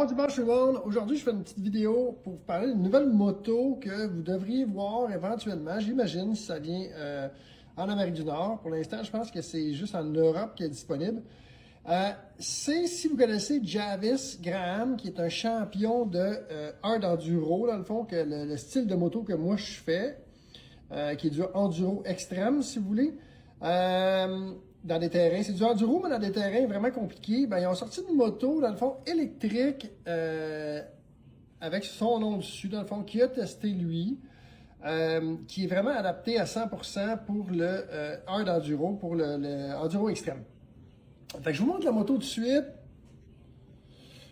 Bon dimanche tout le monde! Aujourd'hui, je fais une petite vidéo pour vous parler d'une nouvelle moto que vous devriez voir éventuellement, j'imagine, si ça vient en Amérique du Nord. Pour l'instant, je pense que c'est juste en Europe qu'elle est disponible. C'est, si vous connaissez Javis Graham, qui est un champion de hard enduro, dans le fond, que le style de moto que moi je fais, qui est du enduro extrême, si vous voulez. Dans des terrains, c'est du enduro, mais dans des terrains vraiment compliqués. Ben, ils ont sorti une moto, dans le fond, électrique, avec son nom dessus, dans le fond, qui a testé lui, qui est vraiment adapté à 100% pour le hard enduro, pour le enduro extrême. Fait que je vous montre la moto tout de suite.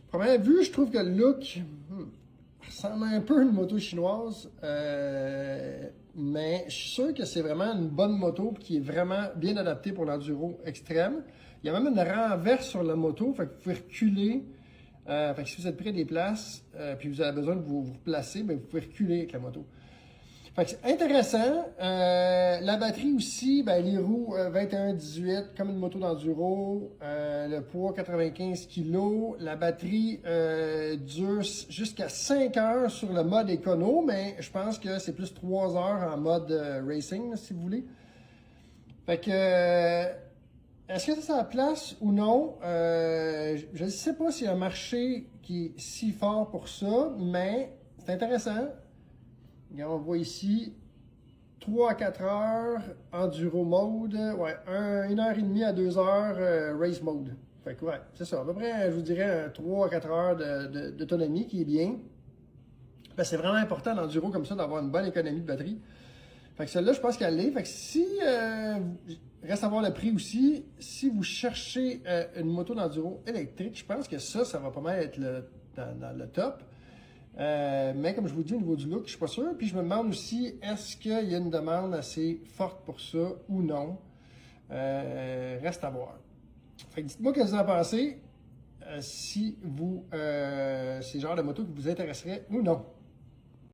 Première vue, je trouve que le look ressemble un peu à une moto chinoise, mais je suis sûr que c'est vraiment une bonne moto qui est vraiment bien adaptée pour l'enduro extrême. Il y a même une renverse sur la moto, fait que vous pouvez reculer. Fait que si vous êtes près des places, puis vous avez besoin de vous replacer, ben vous pouvez reculer avec la moto. Fait que c'est intéressant. La batterie aussi, ben, les roues 21-18 comme une moto d'enduro. Le poids 95 kg. La batterie dure jusqu'à 5 heures sur le mode écono, mais je pense que c'est plus 3 heures en mode racing, si vous voulez. Fait que est-ce que ça a place ou non? Je ne sais pas s'il y a un marché qui est si fort pour ça, mais c'est intéressant. On voit ici 3 à 4 heures enduro mode, ouais, 1h30 à 2 heures race mode. Fait que ouais, c'est ça, à peu près, je vous dirais 3 à 4 heures d'autonomie qui est bien. Ben, c'est vraiment important l'enduro comme ça d'avoir une bonne économie de batterie. Fait que celle-là, je pense qu'elle l'est. Fait que si, reste à voir le prix aussi, si vous cherchez une moto d'enduro électrique, je pense que ça va pas mal être dans le top. Mais comme je vous dis, au niveau du look, je suis pas sûr. Puis je me demande aussi, est-ce qu'il y a une demande assez forte pour ça ou non? Reste à voir. Fait que dites-moi ce que vous en pensez, si c'est le genre de moto qui vous intéresserait ou non.